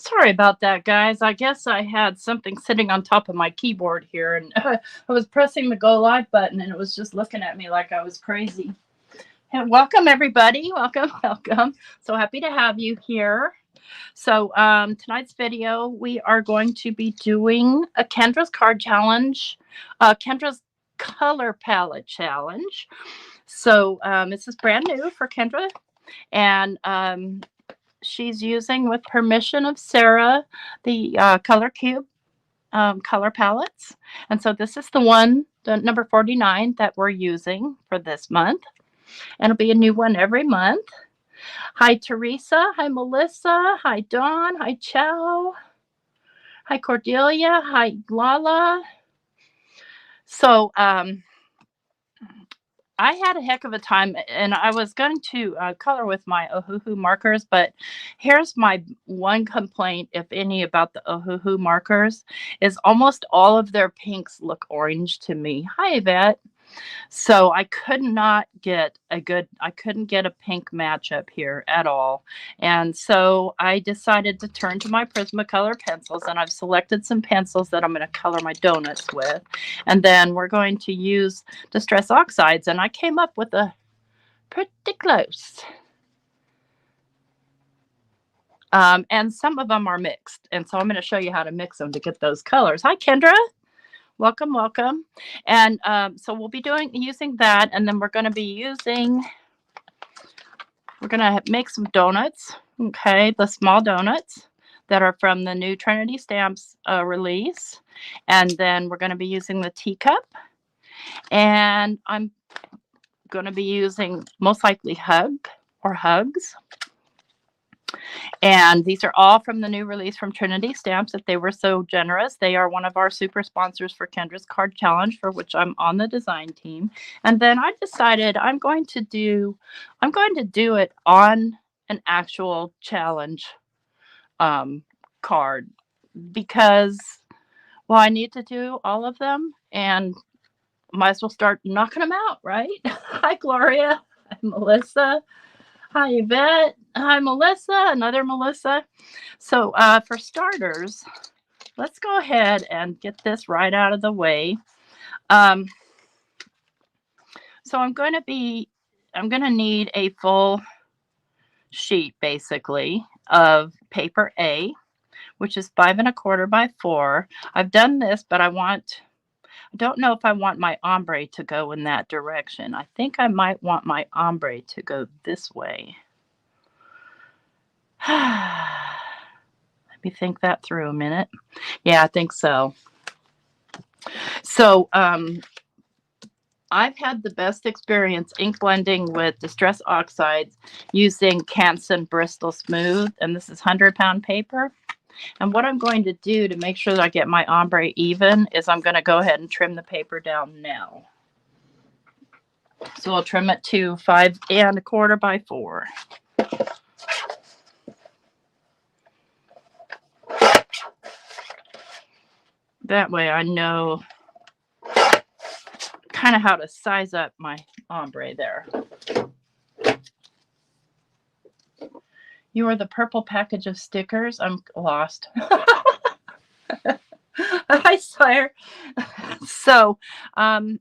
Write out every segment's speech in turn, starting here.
Sorry about that, guys. I guess I had something sitting on top of my keyboard here, and I was pressing the go live button, and it was just looking at me like I was crazy. And welcome, everybody. Welcome, welcome. So happy to have you here. So tonight's video, we are going to be doing a Kendra's card challenge, Kendra's color palette challenge. So this is brand new for Kendra, and she's using, with permission of Sarah, the Color Cube color palettes. And so this is the one, the number 49, that we're using for this month. And it'll be a new one every month. Hi, Teresa. Hi, Melissa. Hi, Dawn. Hi, Chow. Hi, Cordelia. Hi, Lala. So, I had a heck of a time, and I was going to color with my Ohuhu markers, but here's my one complaint, if any, about the Ohuhu markers, is almost all of their pinks look orange to me. Hi, Yvette. So I could not get I couldn't get a pink matchup here at all. And so I decided to turn to my Prismacolor pencils, and I've selected some pencils that I'm going to color my donuts with. And then we're going to use Distress Oxides, and I came up with a pretty close. And some of them are mixed. And so I'm going to show you how to mix them to get those colors. Hi, Kendra. Welcome, welcome. And so we'll be using that, and then we're going to make some donuts, okay, the small donuts that are from the new Trinity Stamps release. And then we're going to be using the teacup, and I'm going to be using most likely hugs. And these are all from the new release from Trinity Stamps, that they were so generous. They are one of our super sponsors for Kendra's Card Challenge, for which I'm on the design team. And then I decided I'm going to do it on an actual challenge card, because, well, I need to do all of them, and might as well start knocking them out, right? Hi, Gloria. Hi, Melissa. Hi, Yvette. Hi, Melissa. Another Melissa. So for starters, let's go ahead and get this right out of the way. So I'm going to need a full sheet, basically, of paper A, which is 5 1/4 by 4. I've done this, but I don't know if I want my ombre to go in that direction. I think I might want my ombre to go this way. Let me think that through a minute. Yeah, I think so. So I've had the best experience ink blending with Distress Oxides using Canson Bristol Smooth, and this is 100-pound paper. And what I'm going to do to make sure that I get my ombre even is I'm going to go ahead and trim the paper down now. So I'll trim it to 5 1/4 by 4. That way I know kind of how to size up my ombre there. You are the purple package of stickers. I'm lost. Hi, Sire. So, and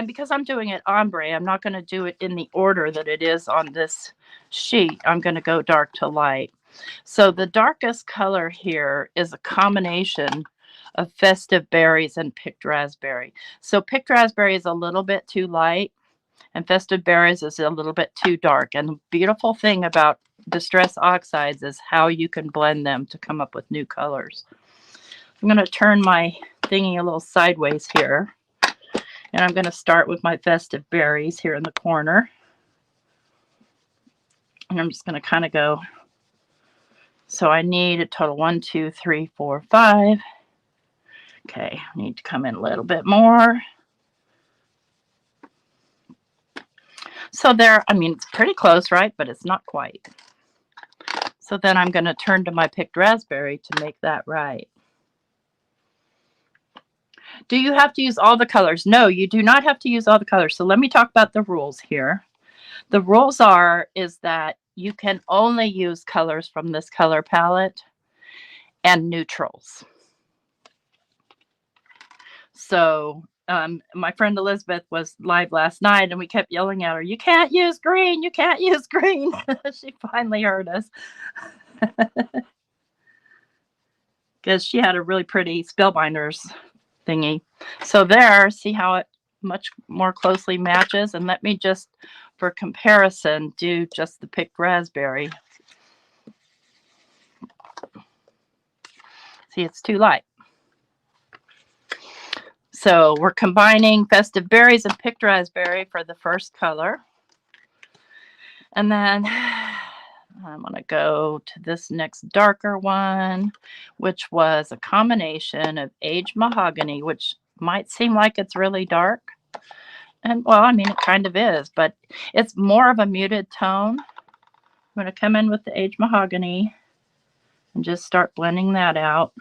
because I'm doing it ombre, I'm not going to do it in the order that it is on this sheet. I'm going to go dark to light. So the darkest color here is a combination of Festive Berries and Picked Raspberry. So Picked Raspberry is a little bit too light, and Festive Berries is a little bit too dark. And the beautiful thing about Distress Oxides is how you can blend them to come up with new colors. I'm going to turn my thingy a little sideways here, and I'm going to start with my Festive Berries here in the corner. And I'm just going to kind of go. So I need a total 1, 2, 3, 4, 5. Okay, I need to come in a little bit more. So there, I mean, it's pretty close, right? But it's not quite. So then I'm going to turn to my Picked Raspberry to make that right. Do you have to use all the colors? No, you do not have to use all the colors. So let me talk about the rules here. The rules is that you can only use colors from this color palette. and neutrals. So my friend Elizabeth was live last night, and we kept yelling at her, "You can't use green, you can't use green." She finally heard us. Because she had a really pretty Spellbinders thingy. So there, see how it much more closely matches? And let me just, for comparison, do just the picked raspberry. See, it's too light. So we're combining festive berries and picked raspberry for the first color. And then I'm going to go to this next darker one, which was a combination of aged mahogany, which might seem like it's really dark. And well, I mean, it kind of is, but it's more of a muted tone. I'm going to come in with the aged mahogany and just start blending that out.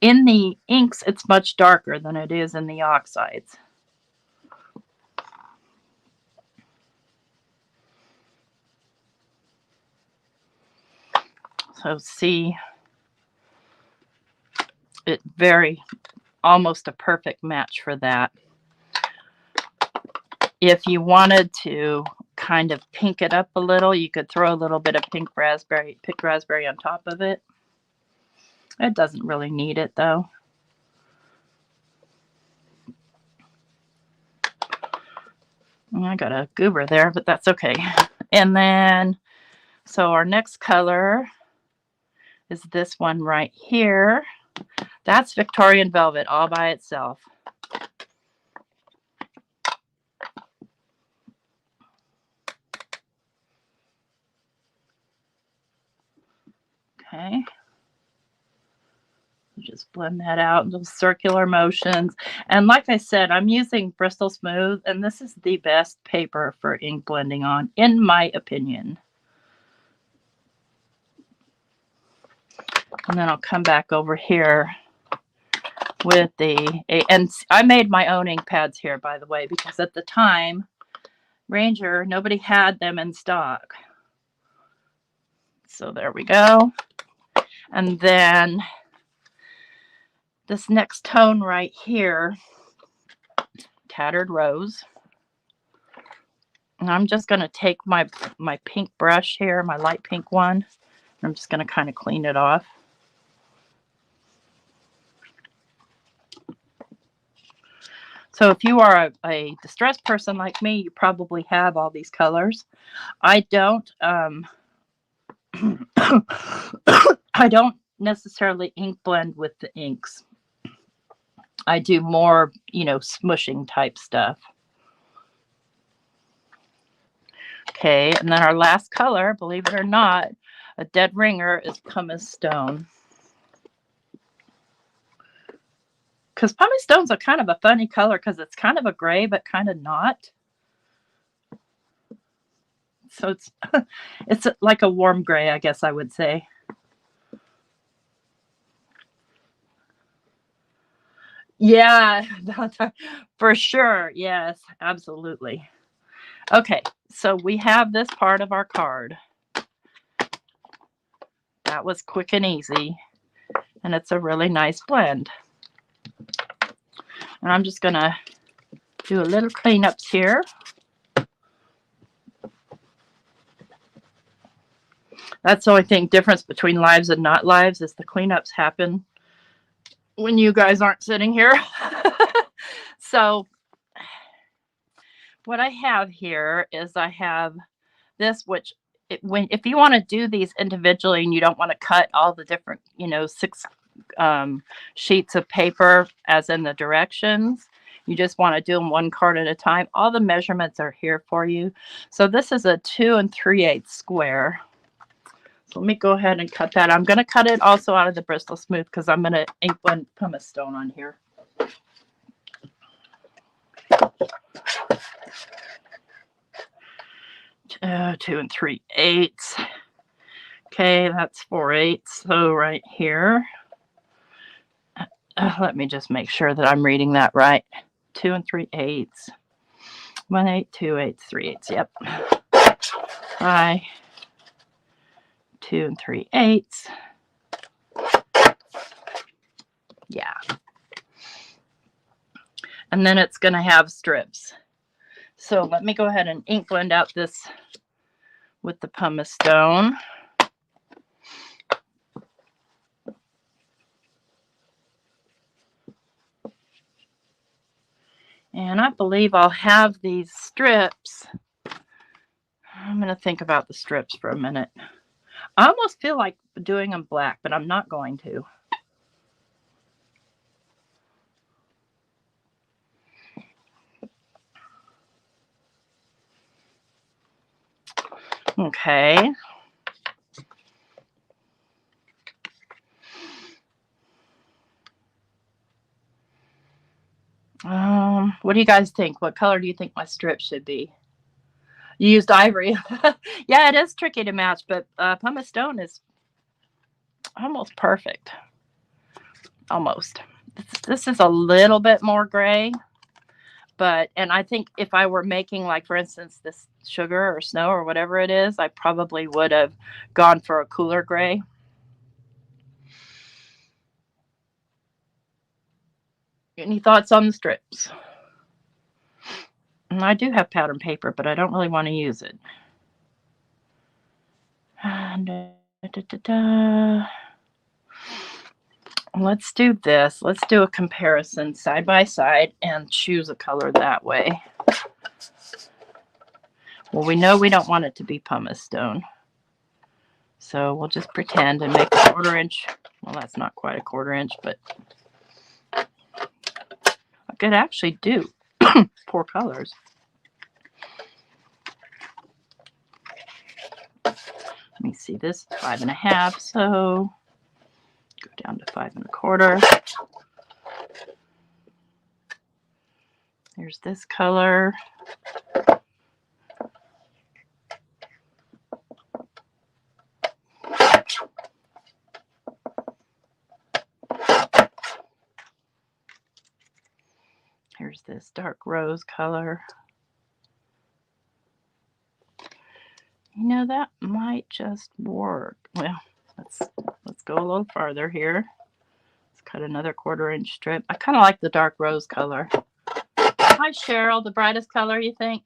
In the inks, it's much darker than it is in the oxides. So see, it almost a perfect match for that. If you wanted to kind of pink it up a little, you could throw a little bit of picked raspberry on top of it. It doesn't really need it though. I got a goober there, but that's okay. And then, so our next color is this one right here. That's Victorian Velvet all by itself. Okay. Just blend that out in little circular motions. And like I said, I'm using Bristol Smooth, and this is the best paper for ink blending on, in my opinion. And then I'll come back over here with and I made my own ink pads here, by the way, because at the time, Ranger, nobody had them in stock. So there we go. And then this next tone right here, Tattered Rose. And I'm just going to take my pink brush here, my light pink one. And I'm just going to kind of clean it off. So if you are a distressed person like me, you probably have all these colors. I don't. I don't necessarily ink blend with the inks. I do more, smushing type stuff. Okay, and then our last color, believe it or not, a dead ringer, is Pumice Stone. Because pumice stone's a kind of a funny color because it's kind of a gray, but kind of not. So it's like a warm gray, I guess I would say. Yeah, for sure. Yes, absolutely. Okay, so we have this part of our card. That was quick and easy, and it's a really nice blend. And I'm just going to do a little cleanups here. That's the only difference between lives and not lives is the cleanups happen when you guys aren't sitting here. So what I have here is I have this, which if you want to do these individually and you don't want to cut all the different, 6 sheets of paper as in the directions, you just want to do them one card at a time. All the measurements are here for you. So this is a 2 3/8 square. So let me go ahead and cut that. I'm going to cut it also out of the Bristol Smooth because I'm going to ink blend pumice stone on here. 2 3/8. Okay, that's 4/8. So right here. Let me just make sure that I'm reading that right. 2 3/8. 1/8, 2/8, 3/8. Yep. 5, 2 3/8. Yeah. And then it's going to have strips. So let me go ahead and ink blend out this with the pumice stone. And I believe I'll have these strips. I'm going to think about the strips for a minute. I almost feel like doing them black, but I'm not going to. Okay. What do you guys think? What color do you think my strip should be? You used ivory. Yeah, it is tricky to match, but pumice stone is almost perfect. Almost. This is a little bit more gray, and I think if I were making, like, for instance, this sugar or snow or whatever it is, I probably would have gone for a cooler gray. Any thoughts on the strips? And I do have pattern paper, but I don't really want to use it. Let's do this. Let's do a comparison side by side and choose a color that way. Well, we know we don't want it to be pumice stone. So we'll just pretend and make a 1/4 inch. Well, that's not quite a 1/4 inch, but I could actually do 4 colors. Let me see, this 5 1/2, so go down to 5 1/4. There's this color. Here's this dark rose color. You know, that might just work. Well, let's go a little farther here. Let's cut another 1/4 inch strip. I kind of like the dark rose color. Hi, Cheryl. The brightest color, you think?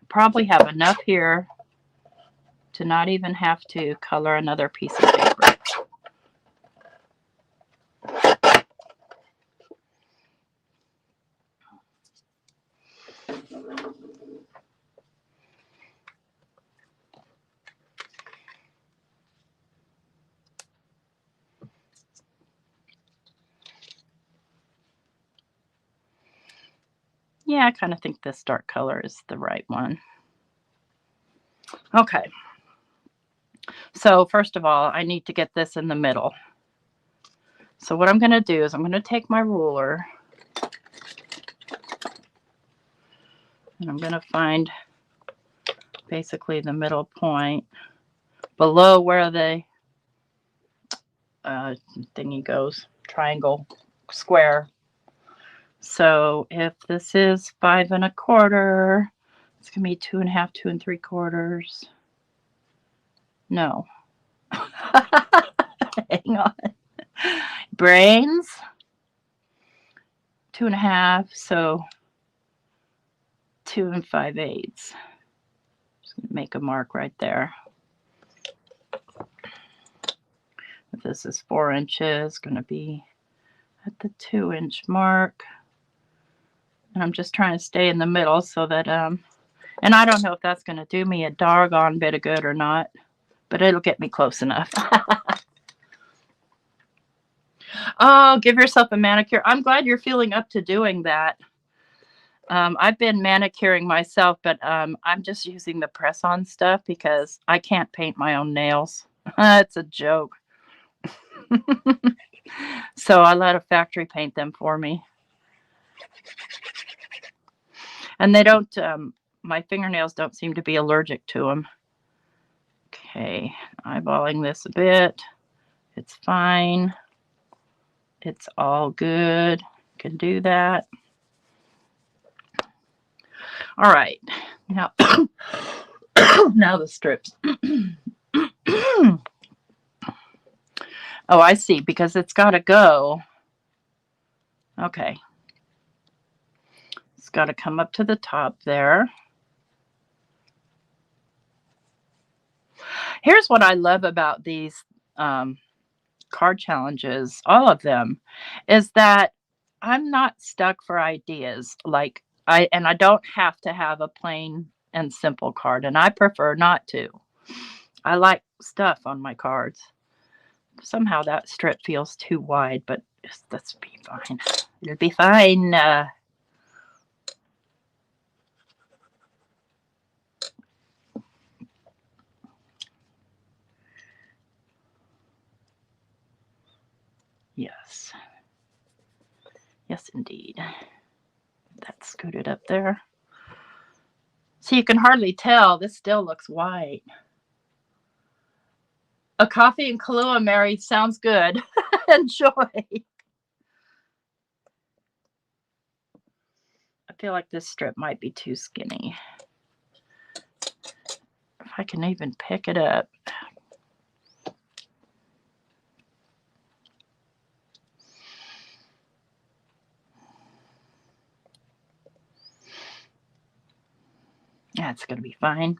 Probably have enough here to not even have to color another piece of paper. Yeah, I kind of think this dark color is the right one. Okay. So first of all, I need to get this in the middle. So what I'm going to do is I'm going to take my ruler and I'm going to find basically the middle point below where the thingy goes, triangle, square. So if this is 5 1/4, it's going to be 2 1/2, 2 3/4. No. Hang on. Brains, 2 1/2, so 2 5/8. Just going to make a mark right there. If this is 4 inches, going to be at the 2 inch mark. And I'm just trying to stay in the middle so that, and I don't know if that's going to do me a doggone bit of good or not, but it'll get me close enough. Oh, give yourself a manicure. I'm glad you're feeling up to doing that. I've been manicuring myself, but I'm just using the press-on stuff because I can't paint my own nails. It's a joke. So I let a factory paint them for me. And they don't, my fingernails don't seem to be allergic to them. Okay, eyeballing this a bit. It's fine. It's all good. Can do that. All right. Now, Now the strips. Oh, I see, because it's got to go. Okay. It's got to come up to the top there. Here's what I love about these card challenges, all of them, is that I'm not stuck for ideas. Like I don't have to have a plain and simple card, and I prefer not to. I like stuff on my cards. Somehow that strip feels too wide, but let's be fine. It'll be fine. Yes. Yes, indeed. That's scooted up there. So you can hardly tell. This still looks white. A coffee and Kahlua, Mary, sounds good. Enjoy. I feel like this strip might be too skinny. If I can even pick it up. Yeah, it's going to be fine.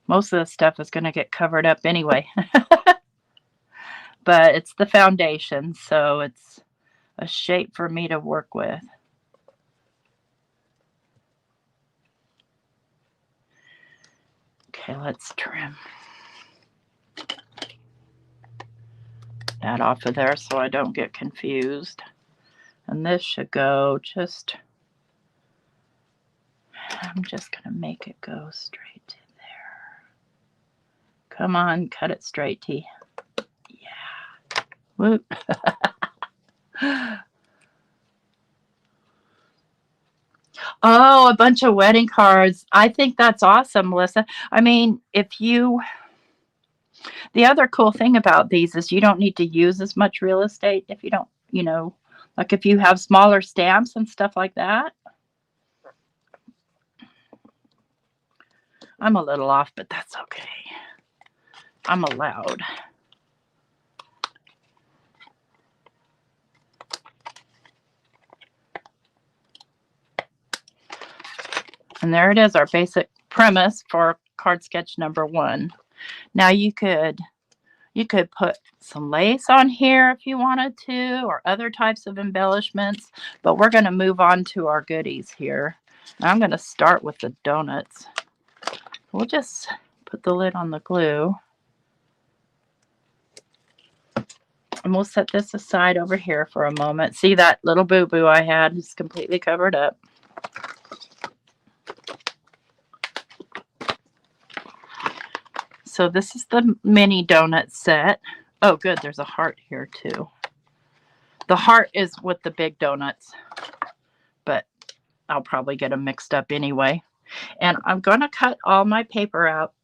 Most of the stuff is going to get covered up anyway. But it's the foundation, so it's a shape for me to work with. Okay, let's trim that off of there so I don't get confused. And this should go just, I'm just going to make it go straight to there. Come on, cut it straight, T. Yeah. Whoop. Oh, a bunch of wedding cards. I think that's awesome, Melissa. I mean, the other cool thing about these is you don't need to use as much real estate if you don't, like if you have smaller stamps and stuff like that. I'm a little off, but that's okay. I'm allowed. And there it is, our basic premise for card sketch number 1. Now you could put some lace on here if you wanted to, or other types of embellishments, but we're going to move on to our goodies here. I'm going to start with the donuts. We'll just put the lid on the glue. And we'll set this aside over here for a moment. See that little boo-boo I had is completely covered up. So this is the mini donut set. Oh, good. There's a heart here too. The heart is with the big donuts, but I'll probably get them mixed up anyway. And I'm going to cut all my paper out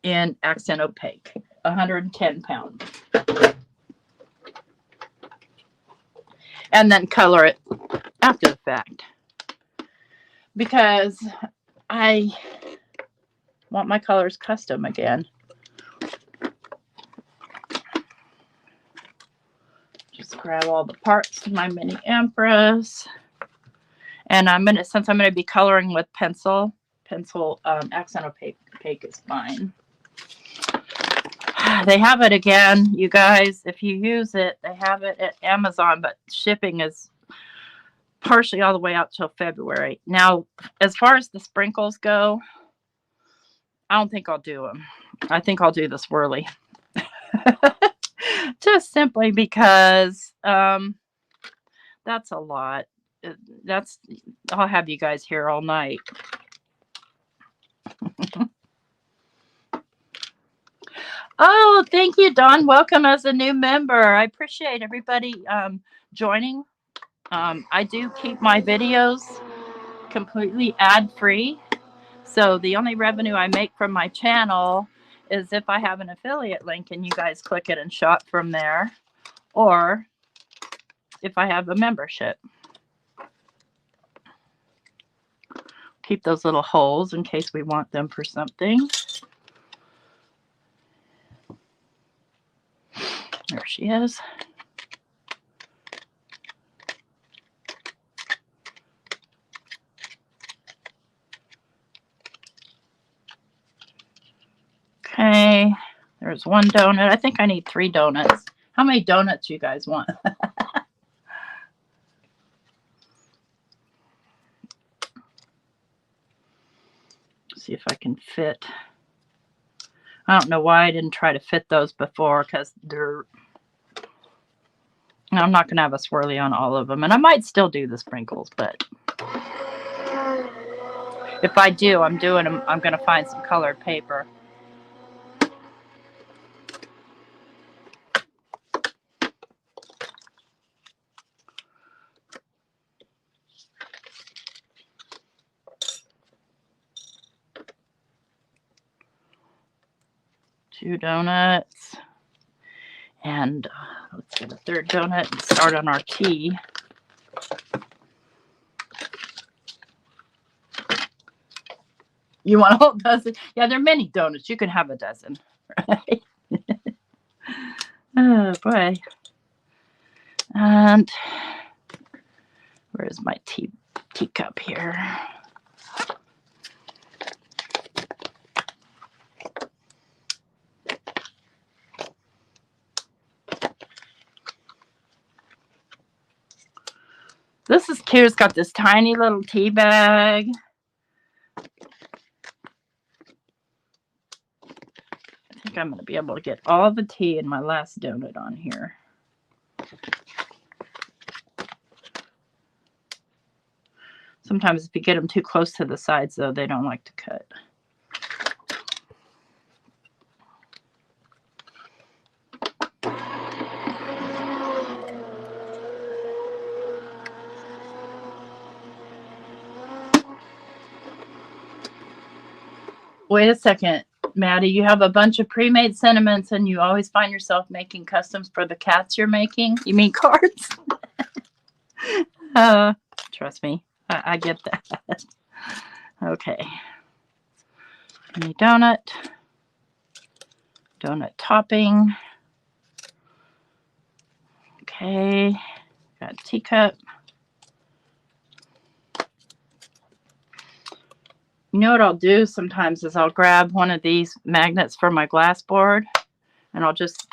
in accent opaque, 110 pounds. And then color it after the fact, because I want my colors custom again. Just grab all the parts of my mini Empress. And since I'm gonna be coloring with pencil accent opaque is fine. They have it again, you guys. If you use it, they have it at Amazon, but shipping is partially all the way out till February. Now, as far as the sprinkles go, I don't think I'll do them. I think I'll do the swirly. Just simply because that's a lot. I'll have you guys here all night. Oh, thank you, Dawn. Welcome as a new member. I appreciate everybody joining. I do keep my videos completely ad-free. So the only revenue I make from my channel is if I have an affiliate link and you guys click it and shop from there, or if I have a membership. keep those little holes in case we want them for something. There she is. Okay, there's one donut. I think I need 3 donuts. How many donuts you guys want? See if I can fit. I don't know why I didn't try to fit those before, because they're... I'm not going to have a swirly on all of them. And I might still do the sprinkles, but if I do, I'm going to find some colored paper. Two donuts. And let's get a third donut and start on our tea. You want a whole dozen? Yeah, there are many donuts. You can have a dozen. Right? Oh, boy. And where's my teacup here? This is cute. It's got this tiny little tea bag. I think I'm going to be able to get all the tea in my last donut on here. Sometimes if you get them too close to the sides, though, they don't like to cut. Wait a second, Maddie. You have a bunch of pre-made sentiments and you always find yourself making customs for the cats you're making? You mean cards? Trust me, I get that. Okay. Mini donut. Donut topping. Okay. Got a teacup. You know what I'll do sometimes is I'll grab one of these magnets for my glass board and I'll just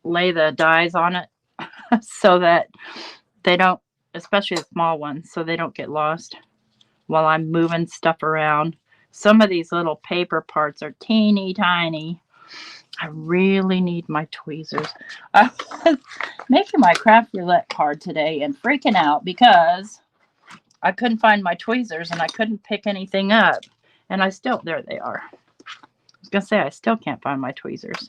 lay the dies on it so that they don't, especially the small ones, so they don't get lost while I'm moving stuff around. Some of these little paper parts are teeny tiny. I really need my tweezers. I was making my craft roulette card today and freaking out because I couldn't find my tweezers and I couldn't pick anything up. And I still, there they are. I was going to say, I still can't find my tweezers.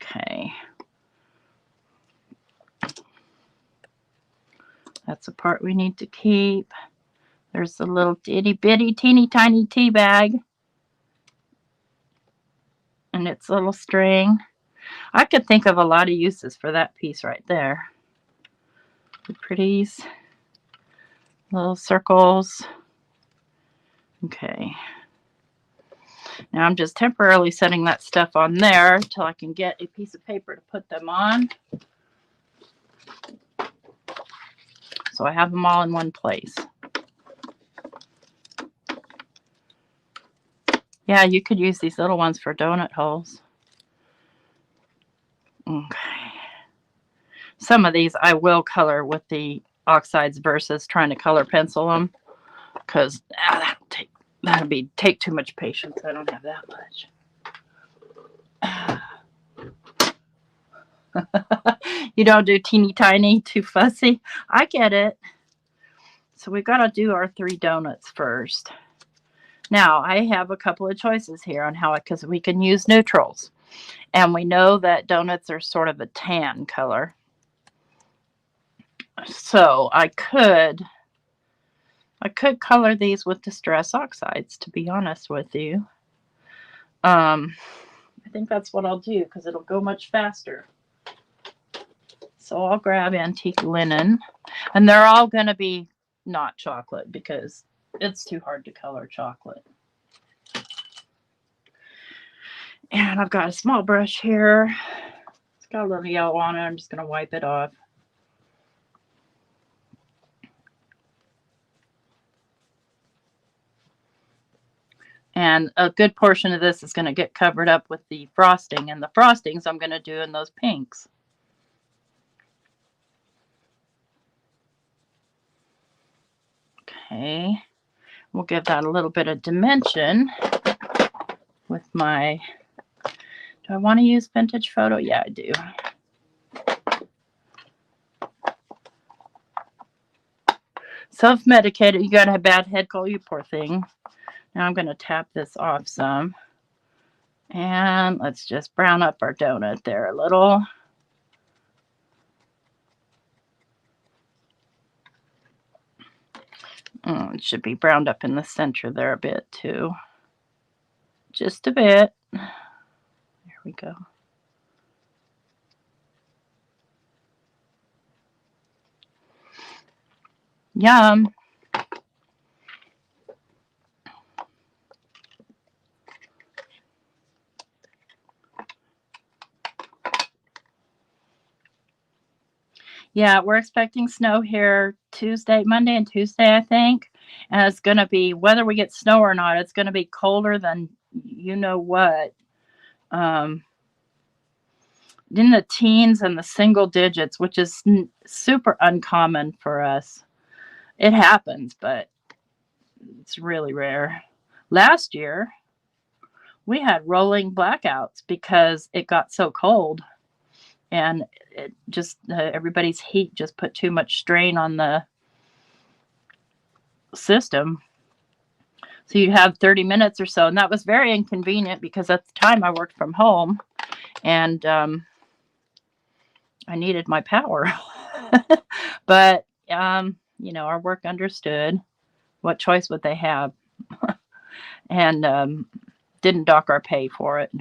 Okay. That's the part we need to keep. There's the little itty bitty teeny tiny tea bag. And its little string. I could think of a lot of uses for that piece right there. The pretties. Little circles. Okay. Now I'm just temporarily setting that stuff on there until I can get a piece of paper to put them on. So I have them all in one place. Yeah, you could use these little ones for donut holes. Okay. Some of these I will color with the oxides versus trying to color pencil them, because that'll take too much patience. I don't have that much. You don't do teeny tiny, too fussy. I get it. So we got to do our 3 donuts first. Now I have a couple of choices here on how, because we can use neutrals, and we know that donuts are sort of a tan color. So I could color these with Distress Oxides, to be honest with you. I think that's what I'll do because it'll go much faster. So I'll grab Antique Linen, and they're all going to be not chocolate because It's too hard to color chocolate. And I've got a small brush here. It's got a little yellow on it. I'm just going to wipe it off. And a good portion of this is going to get covered up with the frosting. And the frostings I'm going to do in those pinks. Okay. We'll give that a little bit of dimension with my... Do I want to use vintage photo? Yeah, I do. Self-medicated. You got a bad head cold, you poor thing. Now I'm going to tap this off some. And let's just brown up our donut there a little. It should be browned up in the center there a bit too. Just a bit. There we go. Yum. Yeah, we're expecting snow here Monday and Tuesday, I think. And it's going to be, whether we get snow or not, it's going to be colder than you know what. In the teens and the single digits, which is super uncommon for us. It happens, but it's really rare. Last year, we had rolling blackouts because it got so cold. And it just, everybody's heat just put too much strain on the system. So you have 30 minutes or so. And that was very inconvenient because at the time I worked from home and I needed my power. But, you know, our work understood. What choice would they have? And didn't dock our pay for it.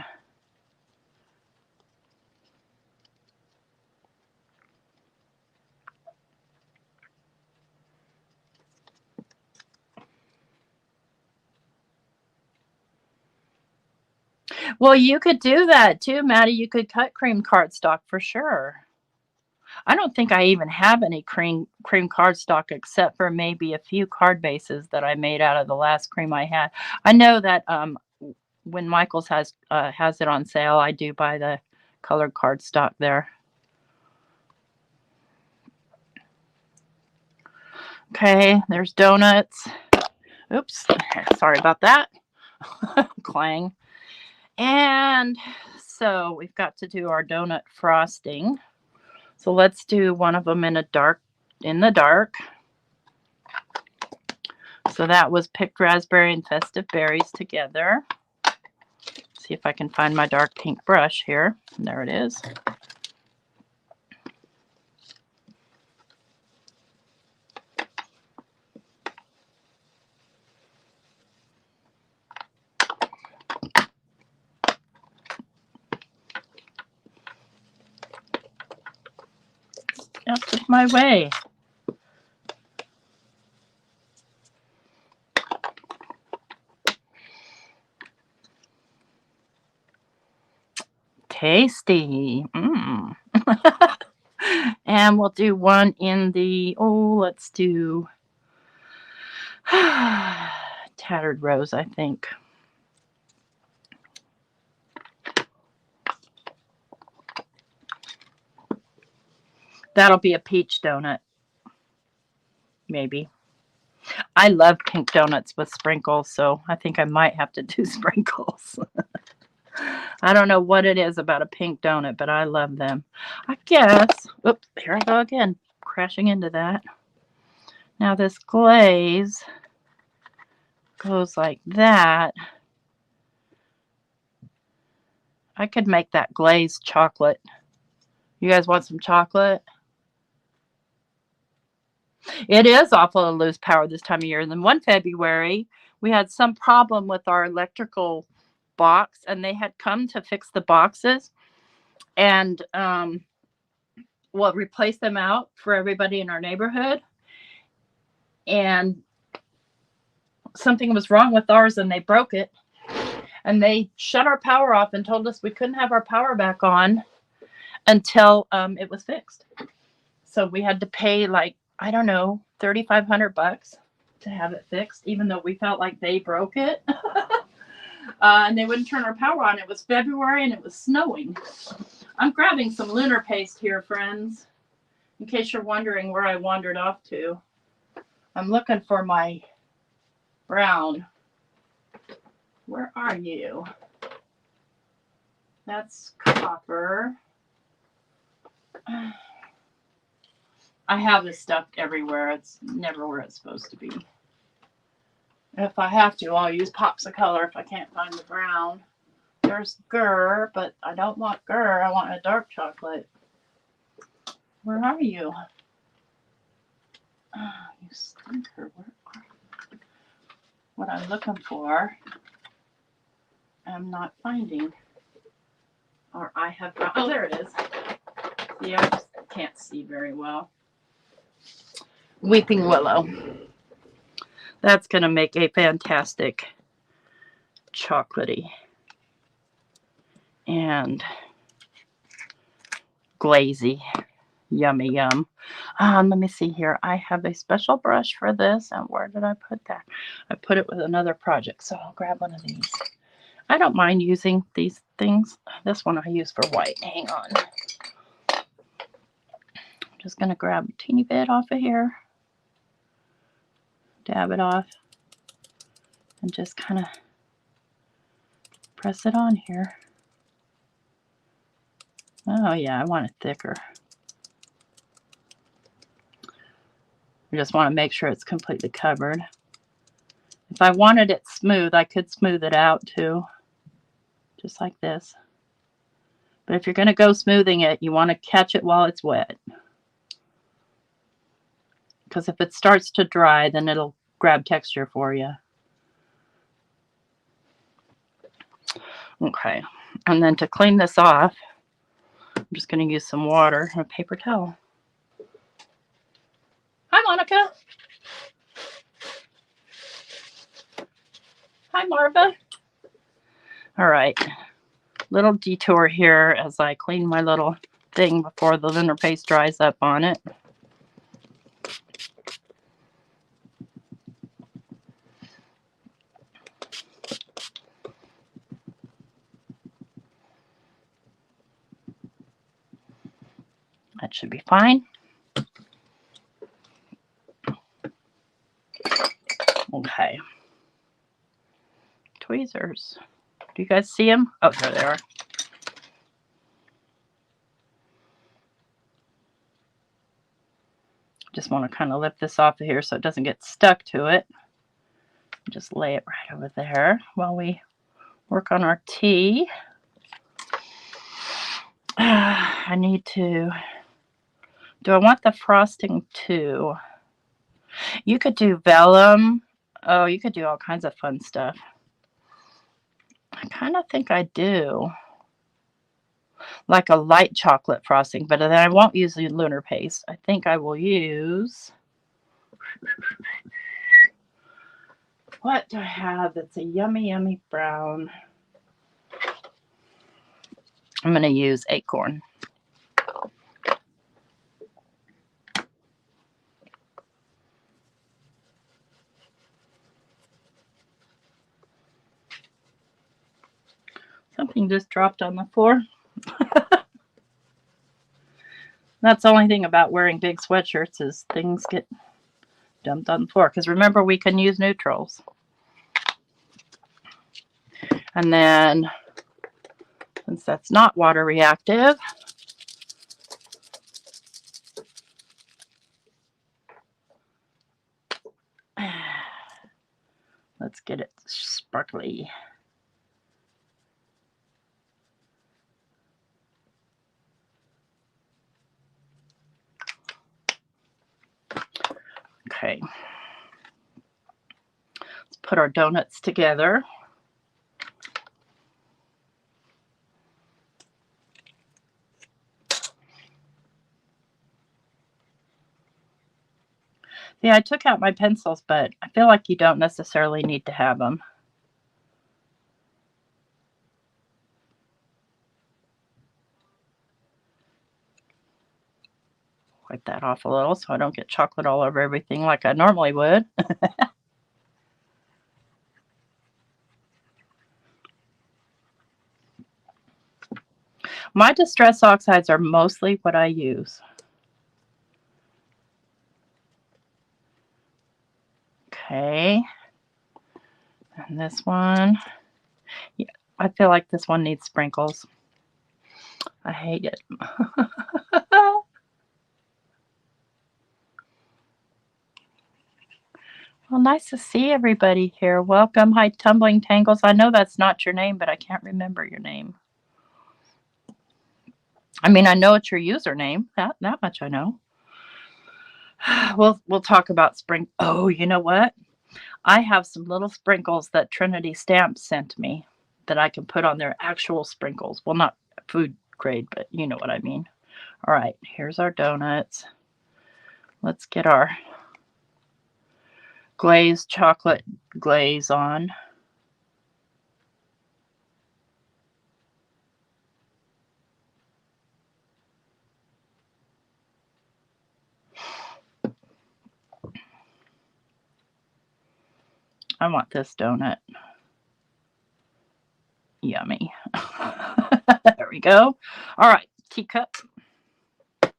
Well, you could do that too, Maddie. You could cut cream cardstock for sure. I don't think I even have any cream cardstock except for maybe a few card bases that I made out of the last cream I had. I know that when Michael's has it on sale, I do buy the colored cardstock there. Okay, there's donuts. Oops, sorry about that. Clang. And so we've got to do our donut frosting. So let's do one of them in the dark. So that was picked raspberry and festive berries together. See if I can find my dark pink brush here. There it is. Out of my way. Tasty. And we'll do one in the, let's do Tattered Rose, I think. That'll be a peach donut. Maybe. I love pink donuts with sprinkles, so I think I might have to do sprinkles. I don't know what it is about a pink donut, but I love them. I guess. Oops, here I go again, crashing into that. Now this glaze goes like that. I could make that glaze chocolate. You guys want some chocolate? It is awful to lose power this time of year. And then one February, we had some problem with our electrical box, and they had come to fix the boxes and replace them out for everybody in our neighborhood. And something was wrong with ours and they broke it. And they shut our power off and told us we couldn't have our power back on until it was fixed. So we had to pay like, I don't know, $3,500 to have it fixed, even though we felt like they broke it. And they wouldn't turn our power on. It was February and it was snowing. I'm grabbing some lunar paste here, friends, in case you're wondering where I wandered off to. I'm looking for my brown. Where are you? That's copper. I have this stuff everywhere. It's never where it's supposed to be. If I have to, I'll use pops of color if I can't find the brown. There's Gur, but I don't want Gur. I want a dark chocolate. Where are you? You stinker. Where are you? What I'm looking for, I'm not finding. Or I have got. Oh, there it is. See, I just can't see very well. Weeping Willow. That's going to make a fantastic chocolatey and glazy. Yummy yum. Let me see here. I have a special brush for this. And where did I put that? I put it with another project. So I'll grab one of these. I don't mind using these things. This one I use for white. Hang on. I'm just going to grab a teeny bit off of here. Dab it off. And just kind of press it on here. Oh yeah, I want it thicker. I just want to make sure it's completely covered. If I wanted it smooth, I could smooth it out too. Just like this. But if you're going to go smoothing it, you want to catch it while it's wet. Because if it starts to dry, then it'll grab texture for you. Okay, and then to clean this off, I'm just going to use some water and a paper towel. Hi, Monica. Hi, Marva. All right, little detour here as I clean my little thing before the lunar paste dries up on it. That should be fine. Okay. Tweezers. Do you guys see them? Oh, there they are. Just want to kind of lift this off of here so it doesn't get stuck to it. Just lay it right over there while we work on our tea. I need to... Do I want the frosting too? You could do vellum. Oh, you could do all kinds of fun stuff. I kind of think I do. Like a light chocolate frosting, but then I won't use the lunar paste. I think I will use... What do I have that's a yummy, yummy brown? I'm going to use acorn. Something just dropped on the floor. That's the only thing about wearing big sweatshirts is things get dumped on the floor. Because remember, we can use neutrals. And then, since that's not water reactive, let's get it sparkly. Okay. Let's put our donuts together. Yeah, I took out my pencils, but I feel like you don't necessarily need to have them. Wipe that off a little so I don't get chocolate all over everything like I normally would. My Distress Oxides are mostly what I use. Okay. And this one, yeah, I feel like this one needs sprinkles. I hate it. Well, nice to see everybody here. Welcome. Hi, Tumbling Tangles. I know that's not your name, but I can't remember your name. I mean, I know it's your username. That much I know. We'll talk about spring. Oh, you know what? I have some little sprinkles that Trinity Stamps sent me that I can put on their actual sprinkles. Well, not food grade, but you know what I mean. All right, here's our donuts. Let's get our glazed chocolate glaze on. I want this donut. Yummy. There we go. All right, teacup. A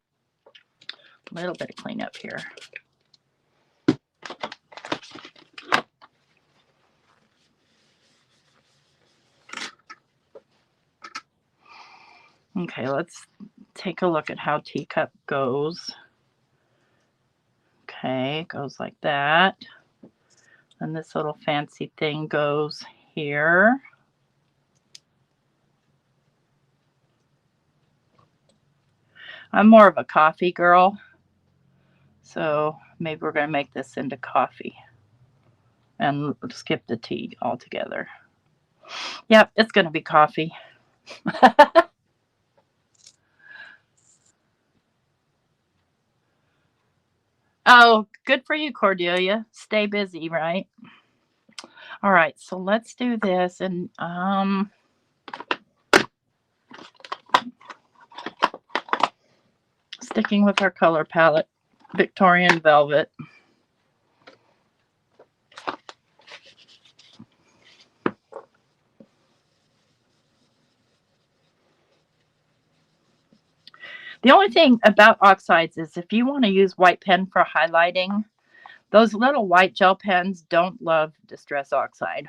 little bit of cleanup here. Okay, let's take a look at how teacup goes. Okay, it goes like that. And this little fancy thing goes here. I'm more of a coffee girl, so maybe we're going to make this into coffee and skip the tea altogether. Yep, it's going to be coffee. Oh, good for you, Cordelia. Stay busy, right? All right, so let's do this. And sticking with our color palette, Victorian Velvet. The only thing about oxides is if you want to use white pen for highlighting, those little white gel pens don't love Distress Oxide.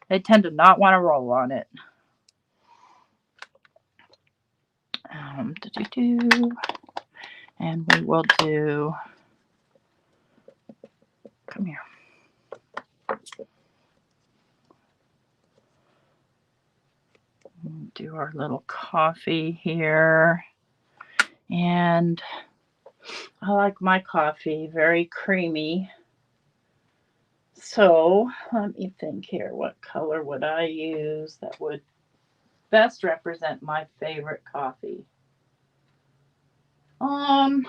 They tend to not want to roll on it. And we will do, come here. Do our little coffee here. And I like my coffee very creamy. So let me think here. What color would I use that would best represent my favorite coffee? Trying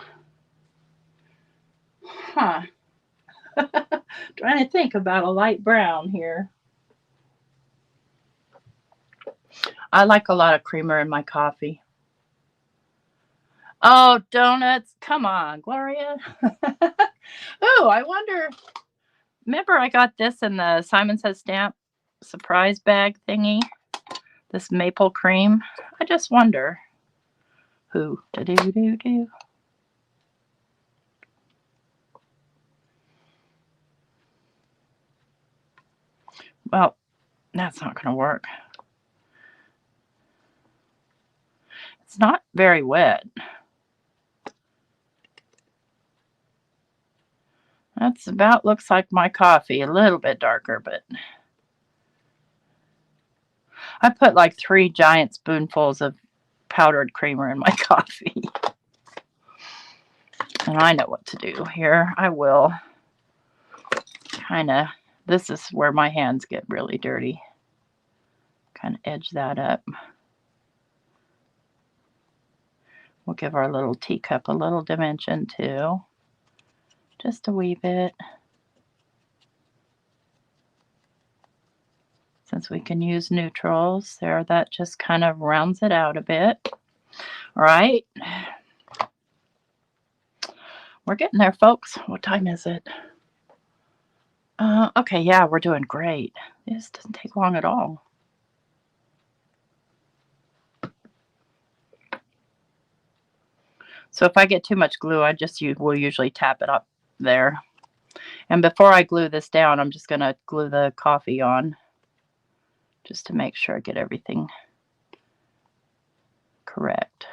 to think about a light brown here. I like a lot of creamer in my coffee. Oh, donuts. Come on, Gloria. Oh, I wonder. Remember I got this in the Simon Says Stamp surprise bag thingy? This maple cream. I just wonder who. Do-do-do-do. Well, that's not going to work. It's not very wet. That's about looks like my coffee. A little bit darker, but I put like 3 giant spoonfuls of powdered creamer in my coffee. And I know what to do here. I will kind of, this is where my hands get really dirty. Kind of edge that up. We'll give our little teacup a little dimension too. Just a wee bit. Since we can use neutrals there, that just kind of rounds it out a bit. All right. We're getting there, folks. What time is it? Okay, yeah, we're doing great. This doesn't take long at all. So if I get too much glue, will usually tap it up there. And before I glue this down, I'm just going to glue the coffee on just to make sure I get everything correct.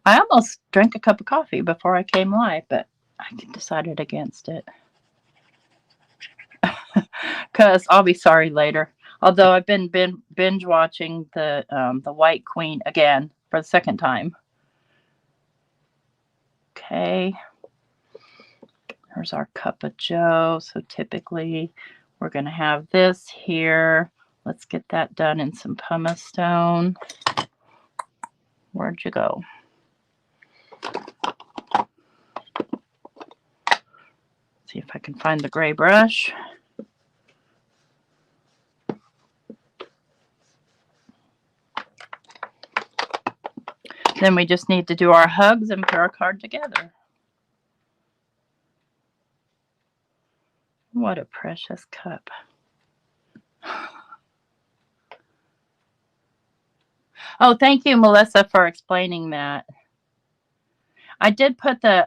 I almost drank a cup of coffee before I came live, but I decided against it. Because I'll be sorry later. Although I've been binge watching the White Queen again for the second time. Okay. Here's our cup of joe. So typically we're going to have this here. Let's get that done in some pumice stone. Where'd you go? See if I can find the gray brush. Then we just need to do our hugs and put our card together. What a precious cup. Oh, thank you, Melissa, for explaining that. I did put the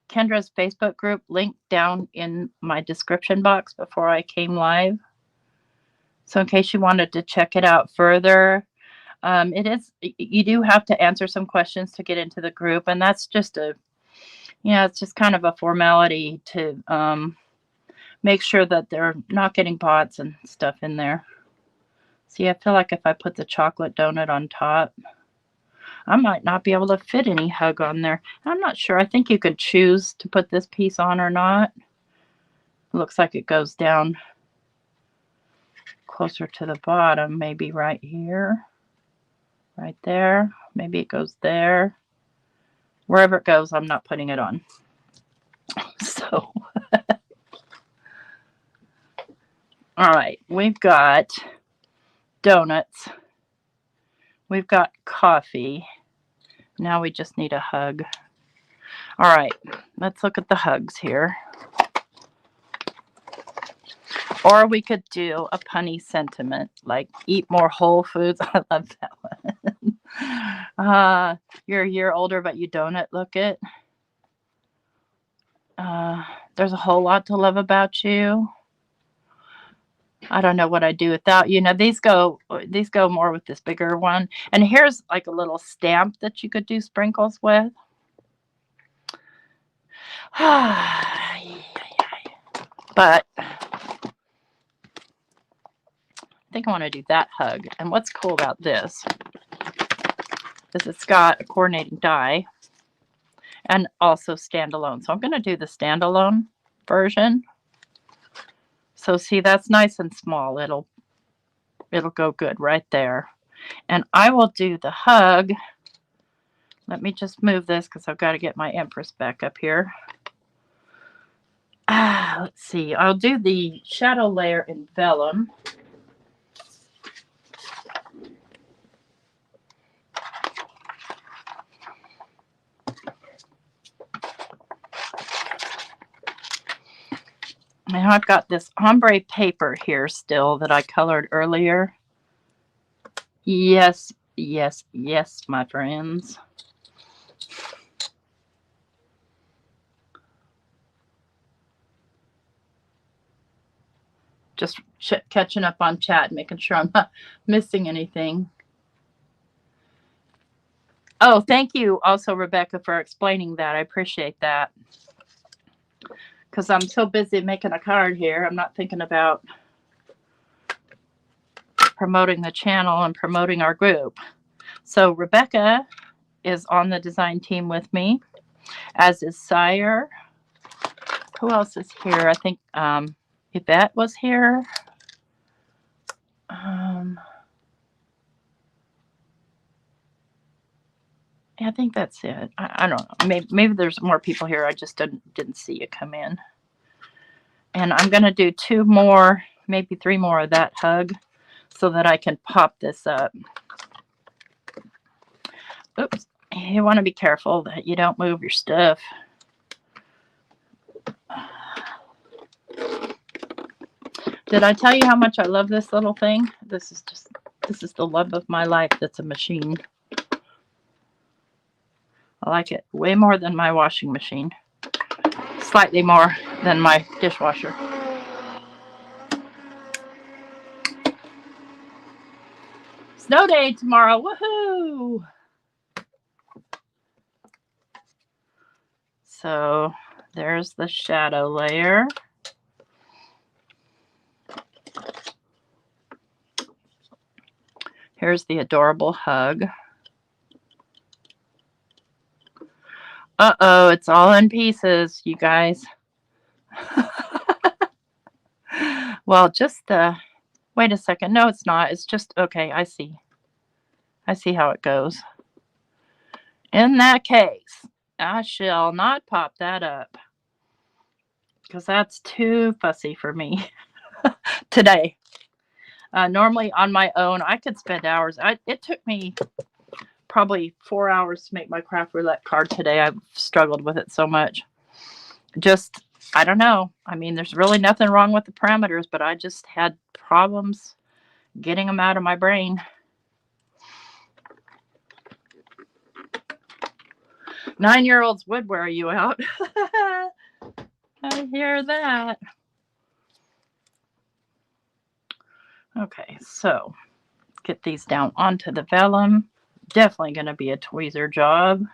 Kendra's Facebook group link down in my description box before I came live. So in case you wanted to check it out further, you do have to answer some questions to get into the group. And that's just it's just kind of a formality to make sure that they're not getting bots and stuff in there. See, I feel like if I put the chocolate donut on top, I might not be able to fit any hug on there. I'm not sure. I think you could choose to put this piece on or not. It looks like it goes down closer to the bottom, maybe right here, right there. Maybe it goes there. Wherever it goes, I'm not putting it on. So, all right, we've got donuts. We've got coffee. Now we just need a hug. All right, let's look at the hugs here. Or we could do a punny sentiment, like eat more whole foods. I love that one. You're a year older, but you donut look it. There's a whole lot to love about you. I don't know what I'd do without you. Now these go more with this bigger one. And here's like a little stamp that you could do sprinkles with. But I think I want to do that hug. And what's cool about this is it's got a coordinating die and also standalone. So I'm going to do the standalone version. So see, that's nice and small. It'll go good right there. And I will do the hug. Let me just move this because I've got to get my Empress back up here. Let's see. I'll do the shadow layer in vellum. Now I've got this ombre paper here still that I colored earlier. Yes, yes, yes, my friends. Just catching up on chat, making sure I'm not missing anything. Oh, thank you also, Rebecca, for explaining that. I appreciate that. Because I'm so busy making a card here, I'm not thinking about promoting the channel and promoting our group. So Rebecca is on the design team with me, as is Sire. Who else is here? I think Yvette was here. Yeah, I think that's it. I don't know. Maybe there's more people here. I just didn't see you come in. And I'm going to do 2 more, maybe 3 more of that hug so that I can pop this up. Oops. You want to be careful that you don't move your stuff. Did I tell you how much I love this little thing? This is the love of my life. That's a machine. I like it way more than my washing machine. Slightly more than my dishwasher. Snow day tomorrow. Woohoo! So there's the shadow layer. Here's the adorable hug. Uh-oh, it's all in pieces, you guys. Well, just wait a second. No, it's not. It's just, okay, I see. I see how it goes. In that case, I shall not pop that up because that's too fussy for me today. Normally on my own, I could spend hours. It took me probably 4 hours to make my craft roulette card today. I've struggled with it so much. Just, I don't know. I mean, there's really nothing wrong with the parameters, but I just had problems getting them out of my brain. 9-year-olds would wear you out. I hear that. Okay, so get these down onto the vellum. Definitely going to be a tweezer job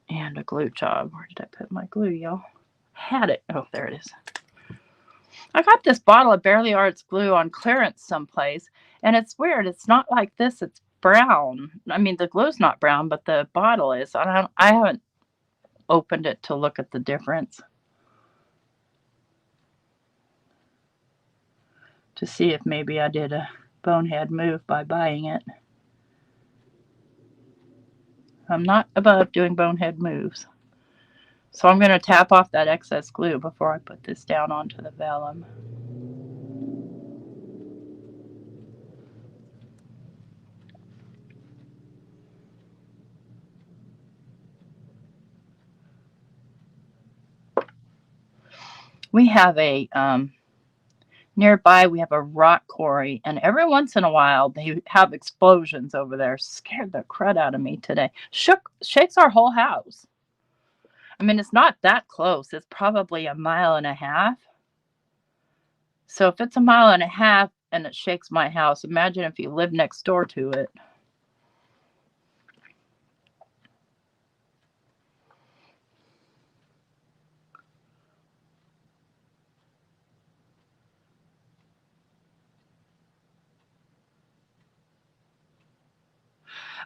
and a glue job. Where did I put my glue, y'all? Had it. Oh, there it is. I got this bottle of Barely Arts glue on clearance someplace, and it's weird. It's not like this. It's brown. I mean, the glue's not brown, but the bottle is. I haven't opened it to look at the difference to see if maybe I did a bonehead move by buying it. I'm not above doing bonehead moves. So I'm going to tap off that excess glue before I put this down onto the vellum. We have a, nearby we have a rock quarry, and every once in a while they have explosions over there. Scared the crud out of me today. Shakes our whole house. I mean, it's not that close. It's probably 1.5 miles. So if it's 1.5 miles and it shakes my house, imagine if you live next door to it.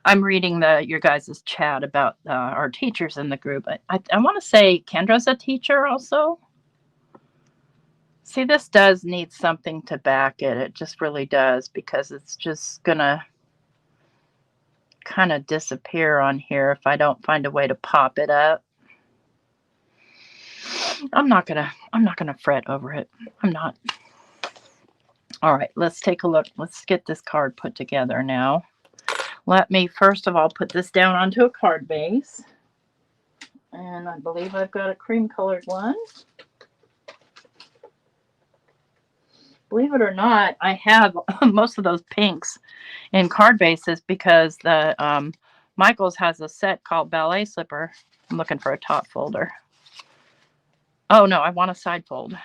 I'm reading your guys' chat about our teachers in the group. I want to say Kendra's a teacher also. See, this does need something to back it. It just really does, because it's just going to kind of disappear on here if I don't find a way to pop it up. I'm not gonna fret over it. I'm not. All right, let's take a look. Let's get this card put together now. Let me first of all put this down onto a card base. And I believe I've got a cream colored one. Believe it or not, I have most of those pinks in card bases because the Michaels has a set called Ballet Slipper. I'm looking for a top folder. Oh no, I want a side fold.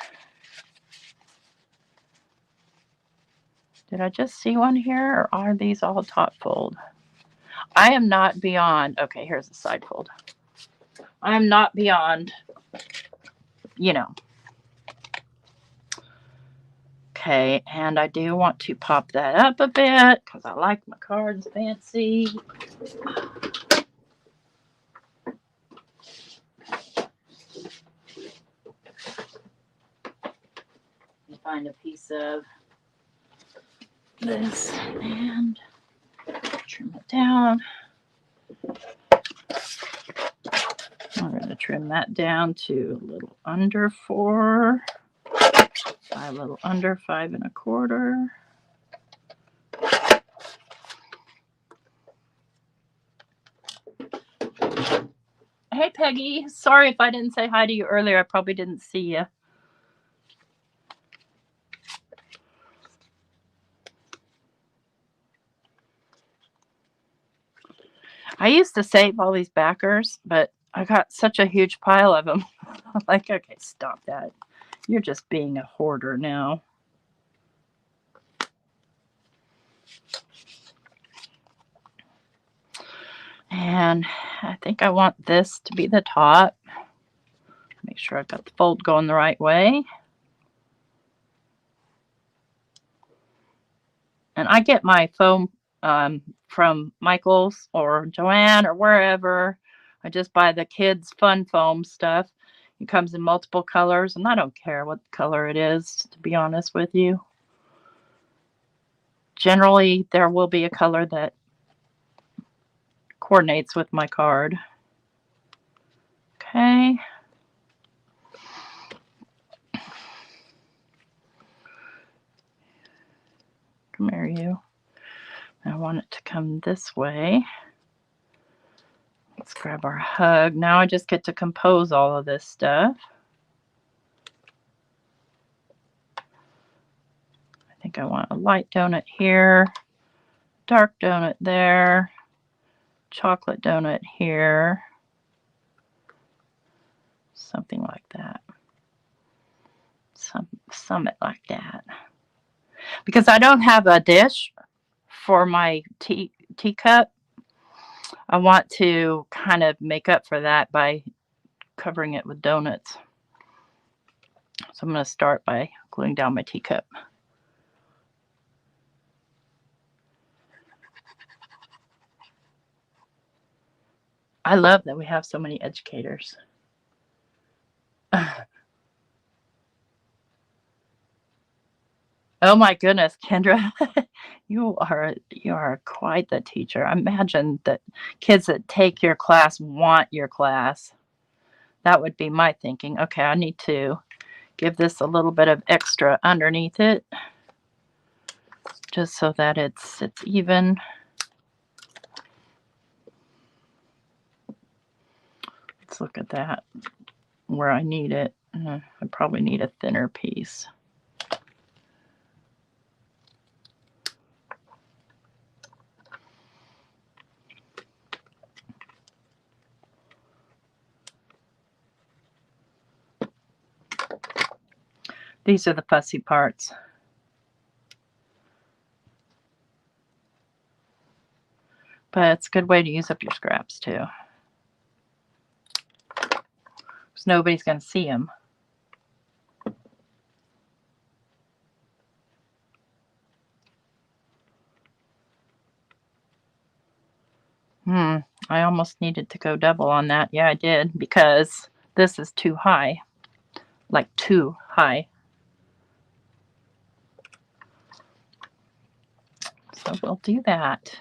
Did I just see one here, or are these all top fold? I am not beyond, okay, here's the side fold. I am not beyond, you know. Okay, and I do want to pop that up a bit because I like my cards fancy. Find a piece of this and trim it down. I'm going to trim that down to a little under 4, a little under 5 1/4. Hey, Peggy. Sorry if I didn't say hi to you earlier. I probably didn't see you. I used to save all these backers, but I got such a huge pile of them. I'm like, okay, stop that. You're just being a hoarder now. And I think I want this to be the top. Make sure I've got the fold going the right way. And I get my foam from Michael's or Joanne or wherever. I just buy the kids' fun foam stuff. It comes in multiple colors, and I don't care what color it is, to be honest with you. Generally, there will be a color that coordinates with my card. Okay. Come here, you. I want it to come this way. Let's grab our hug. Now I just get to compose all of this stuff. I think I want a light donut here, dark donut there, chocolate donut here, something like that. Something like that. Because I don't have a dish for my teacup, I want to kind of make up for that by covering it with donuts. So I'm going to start by gluing down my teacup. I love that we have so many educators. Oh my goodness, Kendra, you are quite the teacher. Imagine that kids that take your class want your class. That would be my thinking. Okay, I need to give this a little bit of extra underneath it, just so that it's even. Let's look at that where I need it. I probably need a thinner piece. These are the fussy parts. But it's a good way to use up your scraps too. Because nobody's going to see them. I almost needed to go double on that. Yeah, I did, because this is too high. Like too high. So we'll do that.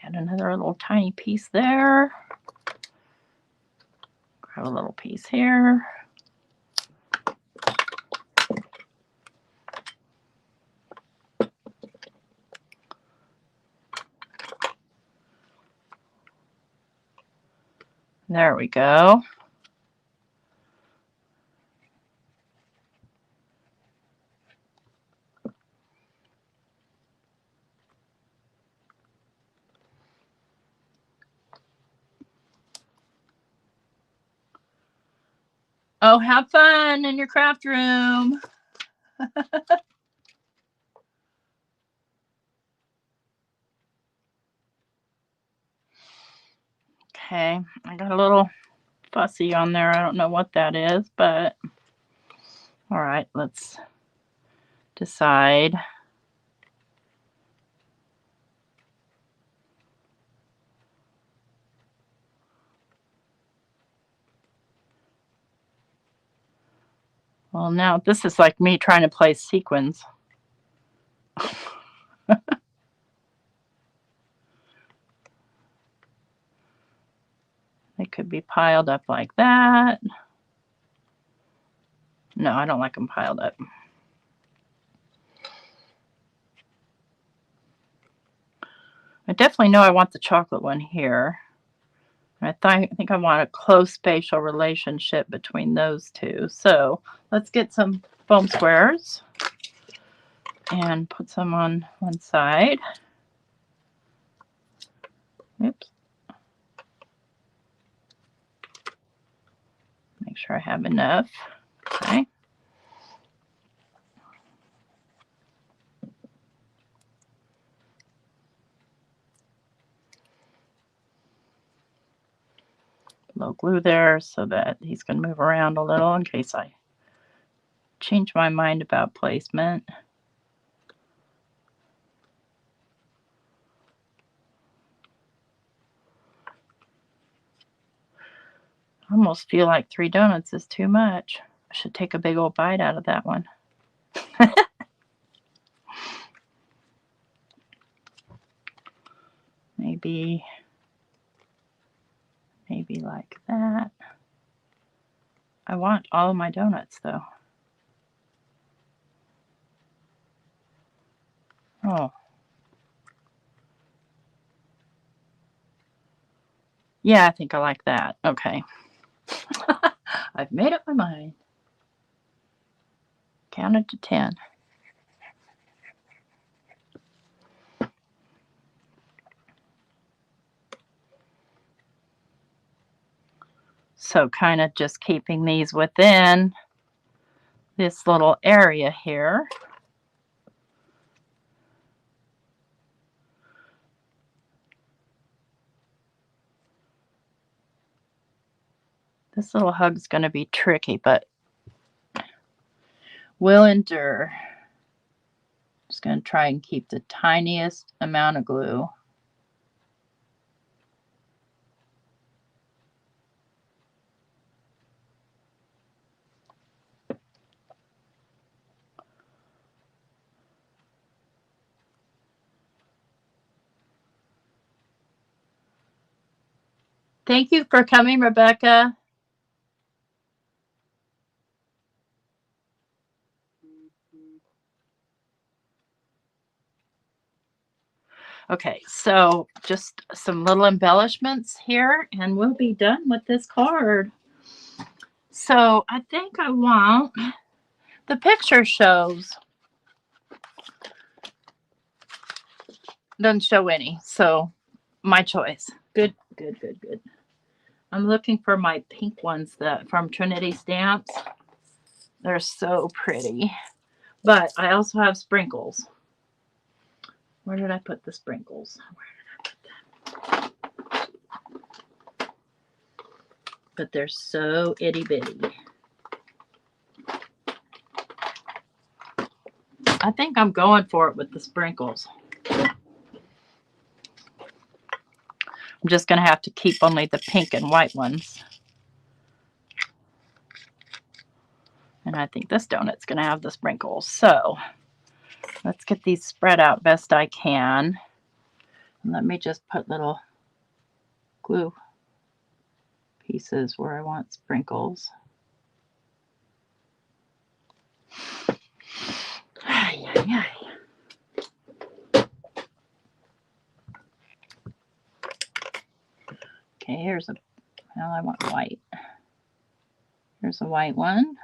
Add another little tiny piece there. Grab a little piece here. There we go. Oh, have fun in your craft room. Okay, I got a little fussy on there. I don't know what that is, but all right, let's decide. Well, now this is like me trying to play sequins. could be piled up like that. No, I don't like them piled up. I definitely know I want the chocolate one here. I think I want a close spatial relationship between those two. So let's get some foam squares and put some on one side. Oops. Make sure I have enough. Okay. A little glue there so that he's going to move around a little in case I change my mind about placement. I almost feel like 3 donuts is too much. I should take a big old bite out of that one. Maybe like that. I want all of my donuts though. Oh. Yeah, I think I like that. Okay. I've made up my mind. Counted to 10. So kind of just keeping these within this little area here. This little hug's going to be tricky, but we'll endure. Just going to try and keep the tiniest amount of glue. Thank you for coming, Rebecca. Okay, so just some little embellishments here and we'll be done with this card. So I think I want, the picture shows, doesn't show any, so my choice. Good. I'm looking for my pink ones that from Trinity Stamps. They're so pretty. But I also have sprinkles. Where did I put the sprinkles? But they're so itty bitty. I think I'm going for it with the sprinkles. I'm just going to have to keep only the pink and white ones. And I think this donut's going to have the sprinkles. So let's get these spread out best I can. And let me just put little glue pieces where I want sprinkles. Okay, here's well, I want white. Here's a white one.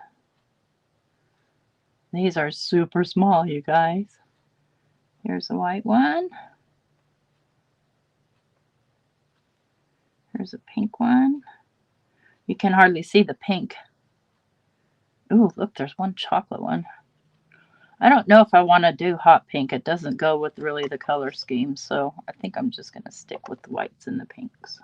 These are super small, you guys. Here's a white one. Here's a pink one. You can hardly see the pink. Ooh, look, there's one chocolate one. I don't know if I want to do hot pink. It doesn't go with really the color scheme, so I think I'm just going to stick with the whites and the pinks.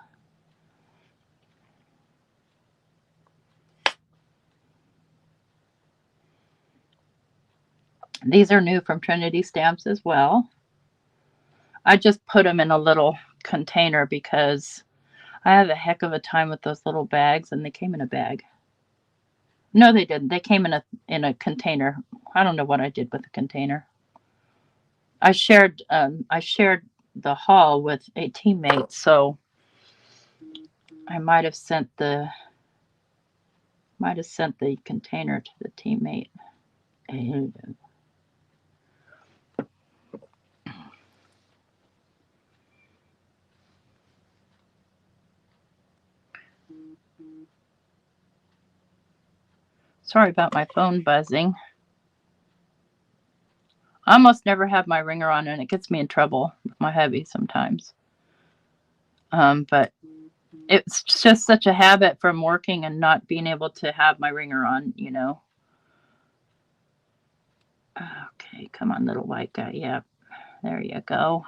These are new from Trinity Stamps as well. I just put them in a little container because I have a heck of a time with those little bags, and they came in a bag. No, they didn't. They came in a container. I don't know what I did with the container. I shared the haul with a teammate, so I might have sent the container to the teammate. Sorry about my phone buzzing. I almost never have my ringer on, and it gets me in trouble with my hubby sometimes. But it's just such a habit from working and not being able to have my ringer on, you know. Okay, come on, little white guy. Yep, there you go.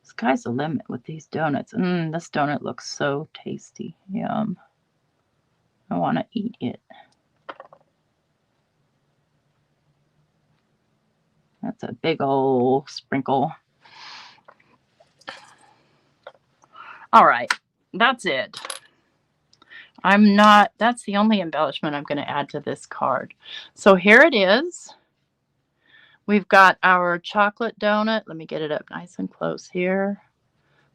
Sky's the limit with these donuts. This donut looks so tasty. Yum. I want to eat it. That's a big old sprinkle. All right, that's it. That's the only embellishment I'm going to add to this card. So here it is. We've got our chocolate donut. Let me get it up nice and close here.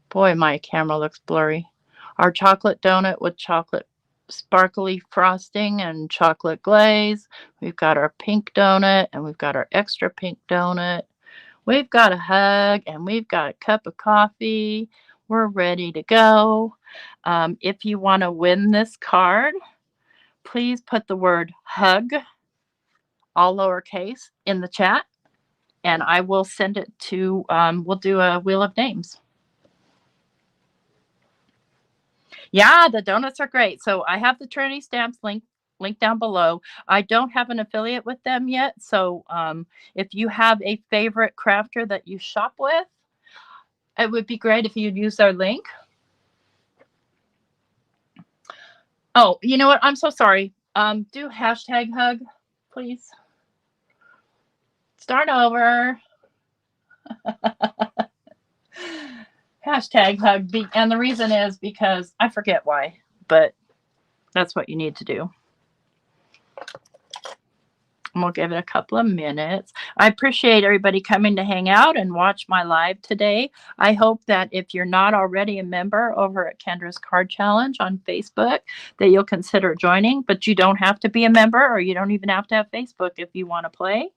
Boy, my camera looks blurry. Our chocolate donut with chocolate sparkly frosting and chocolate glaze. We've got our pink donut, and we've got our extra pink donut. We've got a hug, and we've got a cup of coffee. We're ready to go. If you want to win this card, please put the word hug, all lowercase, in the chat, and I will send it to, we'll do a wheel of names. Yeah, the donuts are great. So I have the Trinity Stamps link down below. I don't have an affiliate with them yet. So if you have a favorite crafter that you shop with, it would be great if you'd use their link. Oh, you know what? I'm so sorry. Do hashtag hug, please. Start over. Hashtag hug. And the reason is because I forget why, but that's what you need to do. And we'll give it a couple of minutes. I appreciate everybody coming to hang out and watch my live today. I hope that if you're not already a member over at Kendra's Card Challenge on Facebook, that you'll consider joining. But you don't have to be a member, or you don't even have to have Facebook if you want to play.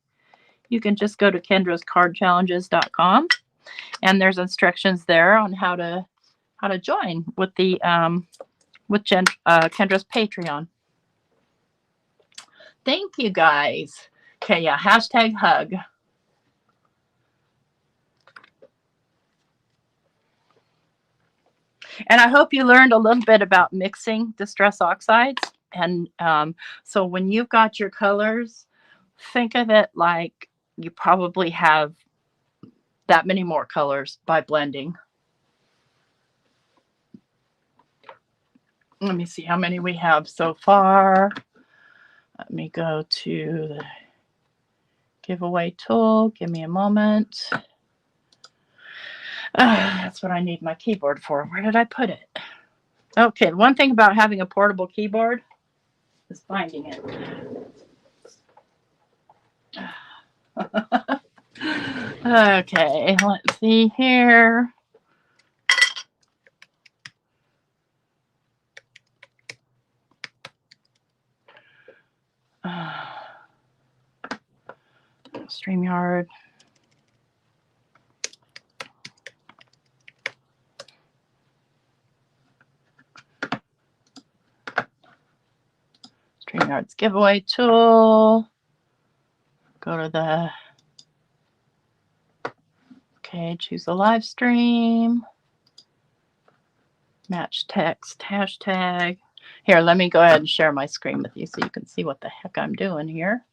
You can just go to kendrascardchallenges.com, and there's instructions there on how to join with the Kendra's Patreon. Thank you, guys. Okay, yeah, hashtag hug. And I hope you learned a little bit about mixing distress oxides. And so when you've got your colors, think of it like you probably have that many more colors by blending. Let me see how many we have so far. Let me go to the giveaway tool. Give me a moment. That's what I need my keyboard for. Where did I put it? Okay, one thing about having a portable keyboard is finding it. Okay, let's see here. StreamYard. StreamYard's giveaway tool. Go to the, okay, choose a live stream. Match text, hashtag. Here, let me go ahead and share my screen with you so you can see what the heck I'm doing here.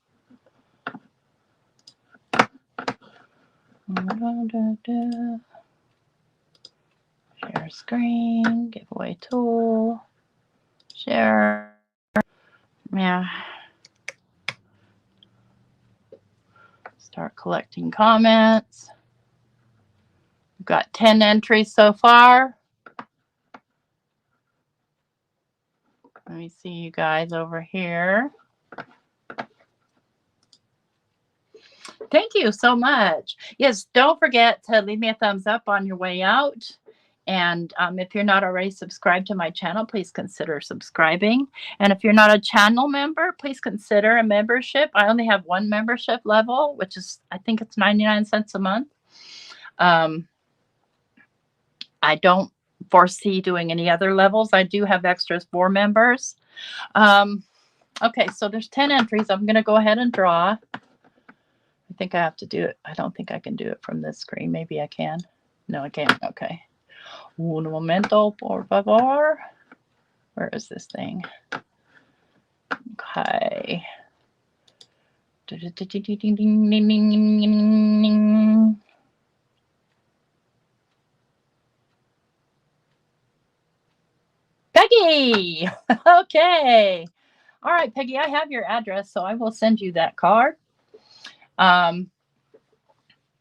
Share screen, giveaway tool, share. Yeah. Start collecting comments. We've got 10 entries so far. Let me see you guys over here. Thank you so much. Yes, don't forget to leave me a thumbs up on your way out. And if you're not already subscribed to my channel, please consider subscribing. And if you're not a channel member, please consider a membership. I only have one membership level, which is, I think it's 99 cents a month. I don't foresee doing any other levels. I do have extras for members. Okay, so there's 10 entries. I'm going to go ahead and draw. I think I have to do it. I don't think I can do it from this screen. Maybe I can. No, I can't. Okay. Un momento, por favor. Where is this thing? Okay. Peggy! Okay. All right, Peggy, I have your address, so I will send you that card.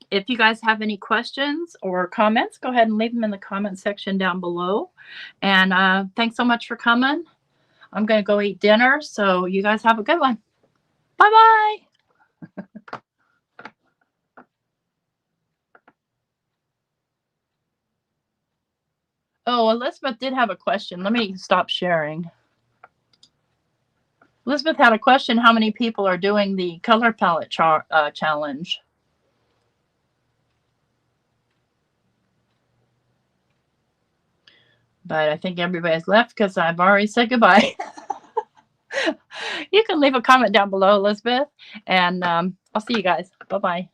If you guys have any questions or comments, go ahead and leave them in the comment section down below. And thanks so much for coming. I'm going to go eat dinner, so you guys have a good one. Bye-bye. Oh, Elizabeth did have a question. Let me stop sharing. Elizabeth had a question. How many people are doing the color palette challenge? But I think everybody's left because I've already said goodbye. You can leave a comment down below, Elizabeth. And I'll see you guys. Bye-bye.